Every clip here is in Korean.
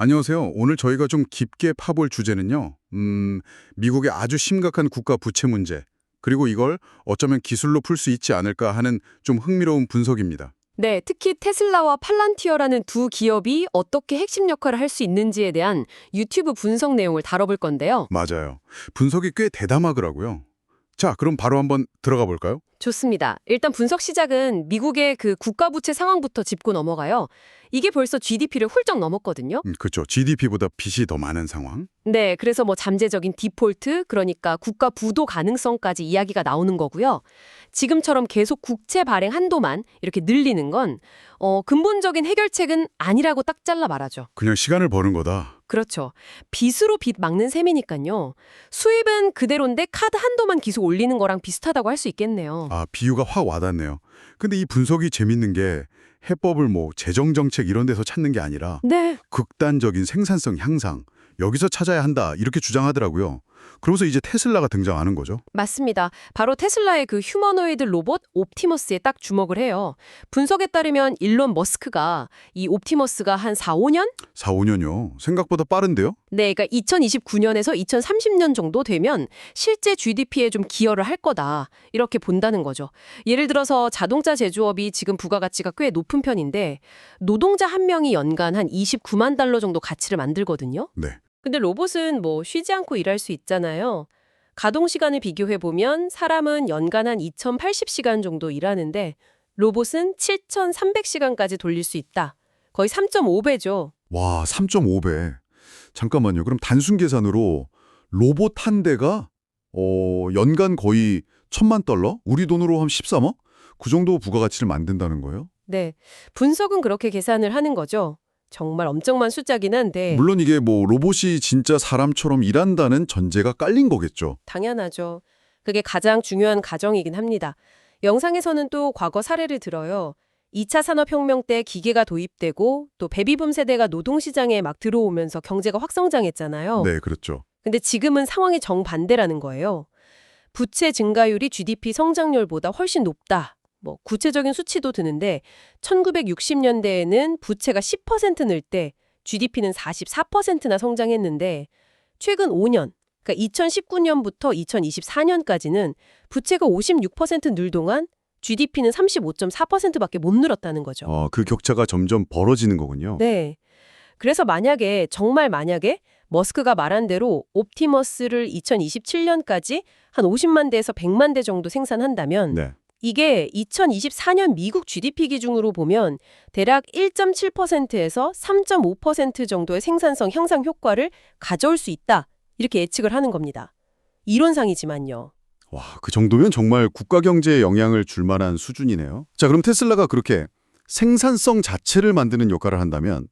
안녕하세요. 오늘 저희가 좀 깊게 파볼 주제는요. 미국의 아주 심각한 국가 부채 문제, 그리고 이걸 어쩌면 기술로 풀 수 있지 않을까 하는 좀 흥미로운 분석입니다. 네, 특히 테슬라와 팔란티어라는 두 기업이 어떻게 핵심 역할을 할 수 있는지에 대한 유튜브 분석 내용을 다뤄볼 건데요. 맞아요. 분석이 꽤 대담하더라고요. 자, 그럼 바로 한번 들어가 볼까요? 좋습니다. 일단 분석 시작은 미국의 그 국가 부채 상황부터 짚고 넘어가요. 이게 벌써 GDP를 훌쩍 넘었거든요. 그렇죠. GDP보다 빚이 더 많은 상황. 네, 그래서 뭐 잠재적인 디폴트, 그러니까 국가 부도 가능성까지 이야기가 나오는 거고요. 지금처럼 계속 국채 발행 한도만 이렇게 늘리는 건 근본적인 해결책은 아니라고 딱 잘라 말하죠. 그냥 시간을 버는 거다. 그렇죠. 빚으로 빚 막는 셈이니까요. 수입은 그대로인데 카드 한도만 계속 올리는 거랑 비슷하다고 할 수 있겠네요. 아, 비유가 확 와닿네요. 근데 이 분석이 재밌는 게 해법을 뭐 재정정책 이런 데서 찾는 게 아니라 네. 극단적인 생산성 향상, 여기서 찾아야 한다 이렇게 주장하더라고요. 그러면서 이제 테슬라가 등장하는 거죠. 맞습니다. 바로 테슬라의 그 휴머노이드 로봇 옵티머스에 딱 주목을 해요. 분석에 따르면 일론 머스크가 이 옵티머스가 한 4, 5년? 4, 5년요. 생각보다 빠른데요? 네, 그러니까 2029년에서 2030년 정도 되면 실제 GDP에 좀 기여를 할 거다. 이렇게 본다는 거죠. 예를 들어서 자동차 제조업이 지금 부가가치가 꽤 높은 편인데 노동자 한 명이 연간 한 29만 달러 정도 가치를 만들거든요. 네. 근데 로봇은 뭐 쉬지 않고 일할 수 있잖아요. 가동 시간을 비교해 보면 사람은 연간 한 2080시간 정도 일하는데 로봇은 7300시간까지 돌릴 수 있다. 거의 3.5배죠. 와, 3.5배. 잠깐만요. 그럼 단순 계산으로 로봇 한 대가 연간 거의 1000만 달러? 우리 돈으로 한 13억? 그 정도 부가가치를 만든다는 거예요? 네. 분석은 그렇게 계산을 하는 거죠. 정말 엄청난 숫자긴 한데 물론 이게 뭐 로봇이 진짜 사람처럼 일한다는 전제가 깔린 거겠죠. 당연하죠. 그게 가장 중요한 가정이긴 합니다. 영상에서는 또 과거 사례를 들어요. 2차 산업혁명 때 기계가 도입되고 또 베비붐 세대가 노동시장에 막 들어오면서 경제가 확성장했잖아요. 네, 그렇죠. 근데 지금은 상황이 정반대라는 거예요. 부채 증가율이 GDP 성장률보다 훨씬 높다. 뭐 구체적인 수치도 드는데 1960년대에는 부채가 10% 늘 때 GDP는 44%나 성장했는데 최근 5년, 그러니까 2019년부터 2024년까지는 부채가 56%늘 동안 GDP는 35.4%밖에 못 늘었다는 거죠. 그 격차가 점점 벌어지는 거군요. 네. 그래서 정말 만약에 머스크가 말한 대로 옵티머스를 2027년까지 한 50만 대에서 100만 대 정도 생산한다면 네. 이게 2024년 미국 GDP 기준으로 보면 대략 1.7%에서 3.5% 정도의 생산성 향상 효과를 가져올 수 있다. 이렇게 예측을 하는 겁니다. 이론상이지만요. 와, 그 정도면 정말 국가 경제에 영향을 줄 만한 수준이네요. 자, 그럼 테슬라가 그렇게 생산성 자체를 만드는 역할을 한다면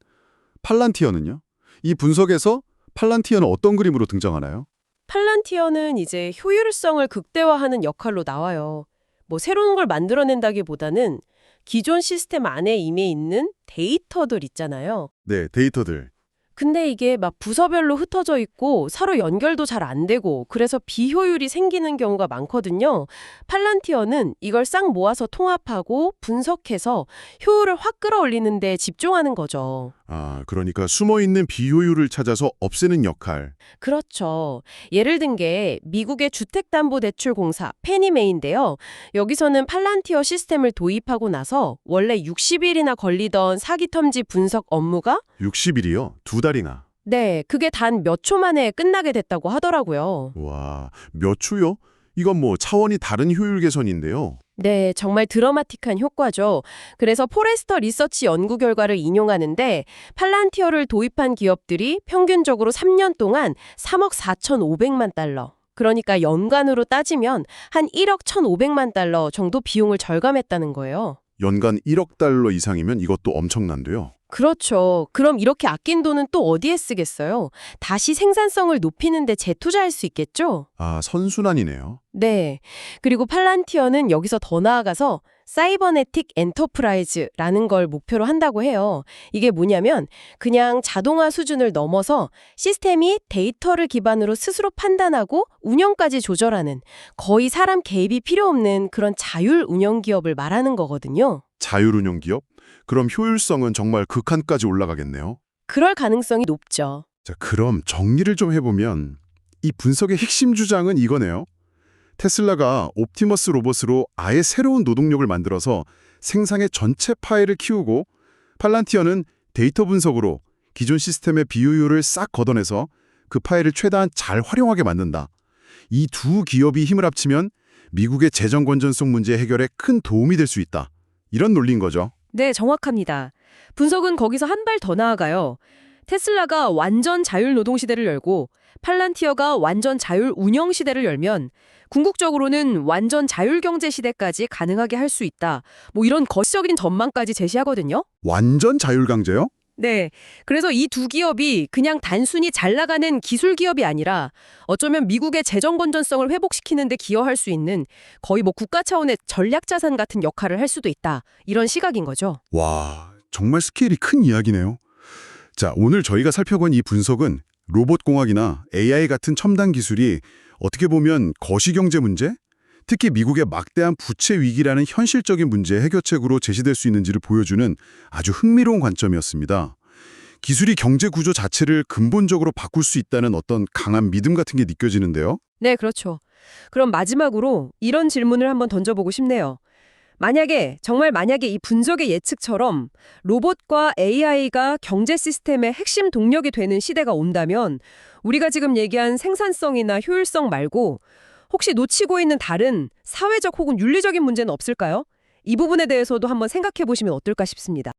팔란티어는요? 이 분석에서 팔란티어는 어떤 그림으로 등장하나요? 팔란티어는 이제 효율성을 극대화하는 역할로 나와요. 뭐 새로운 걸 만들어낸다기보다는 기존 시스템 안에 이미 있는 데이터들 있잖아요. 네, 데이터들. 근데 이게 막 부서별로 흩어져 있고 서로 연결도 잘 안 되고 그래서 비효율이 생기는 경우가 많거든요. 팔란티어는 이걸 싹 모아서 통합하고 분석해서 효율을 확 끌어올리는 데 집중하는 거죠. 아, 그러니까 숨어있는 비효율을 찾아서 없애는 역할. 그렇죠. 예를 든 게 미국의 주택담보대출공사 페니메인데요. 여기서는 팔란티어 시스템을 도입하고 나서 원래 60일이나 걸리던 사기 텀지 분석 업무가 60일이요? 2달이나. 네, 그게 단 몇 초 만에 끝나게 됐다고 하더라고요. 와, 몇 초요? 이건 뭐 차원이 다른 효율 개선인데요. 네, 정말 드라마틱한 효과죠. 그래서 포레스터 리서치 연구 결과를 인용하는데 팔란티어를 도입한 기업들이 평균적으로 3년 동안 3억 4,500만 달러, 그러니까 연간으로 따지면 한 1억 1,500만 달러 정도 비용을 절감했다는 거예요. 연간 1억 달러 이상이면 이것도 엄청난데요. 그렇죠. 그럼 이렇게 아낀 돈은 또 어디에 쓰겠어요? 다시 생산성을 높이는 데 재투자할 수 있겠죠? 아, 선순환이네요. 네. 그리고 팔란티어는 여기서 더 나아가서 사이버네틱 엔터프라이즈라는 걸 목표로 한다고 해요. 이게 뭐냐면 그냥 자동화 수준을 넘어서 시스템이 데이터를 기반으로 스스로 판단하고 운영까지 조절하는 거의 사람 개입이 필요 없는 그런 자율 운영 기업을 말하는 거거든요. 자율운영 기업? 그럼 효율성은 정말 극한까지 올라가겠네요. 그럴 가능성이 높죠. 자, 그럼 정리를 좀 해보면 이 분석의 핵심 주장은 이거네요. 테슬라가 옵티머스 로봇으로 아예 새로운 노동력을 만들어서 생산의 전체 파일을 키우고 팔란티어는 데이터 분석으로 기존 시스템의 비효율을 싹 걷어내서 그 파일을 최대한 잘 활용하게 만든다. 이 두 기업이 힘을 합치면 미국의 재정 건전성 문제 해결에 큰 도움이 될 수 있다. 이런 논리인 거죠. 네, 정확합니다. 분석은 거기서 한 발 더 나아가요. 테슬라가 완전 자율 노동 시대를 열고 팔란티어가 완전 자율 운영 시대를 열면 궁극적으로는 완전 자율 경제 시대까지 가능하게 할 수 있다. 뭐 이런 거시적인 전망까지 제시하거든요. 완전 자율강제요? 네. 그래서 이 두 기업이 그냥 단순히 잘 나가는 기술 기업이 아니라 어쩌면 미국의 재정 건전성을 회복시키는 데 기여할 수 있는 거의 뭐 국가 차원의 전략 자산 같은 역할을 할 수도 있다. 이런 시각인 거죠. 와, 정말 스케일이 큰 이야기네요. 자, 오늘 저희가 살펴본 이 분석은 로봇공학이나 AI 같은 첨단 기술이 어떻게 보면 거시경제 문제, 특히 미국의 막대한 부채 위기라는 현실적인 문제 해결책으로 제시될 수 있는지를 보여주는 아주 흥미로운 관점이었습니다. 기술이 경제 구조 자체를 근본적으로 바꿀 수 있다는 어떤 강한 믿음 같은 게 느껴지는데요. 네, 그렇죠. 그럼 마지막으로 이런 질문을 한번 던져보고 싶네요. 정말 만약에 이 분석의 예측처럼 로봇과 AI가 경제 시스템의 핵심 동력이 되는 시대가 온다면 우리가 지금 얘기한 생산성이나 효율성 말고 혹시 놓치고 있는 다른 사회적 혹은 윤리적인 문제는 없을까요? 이 부분에 대해서도 한번 생각해 보시면 어떨까 싶습니다.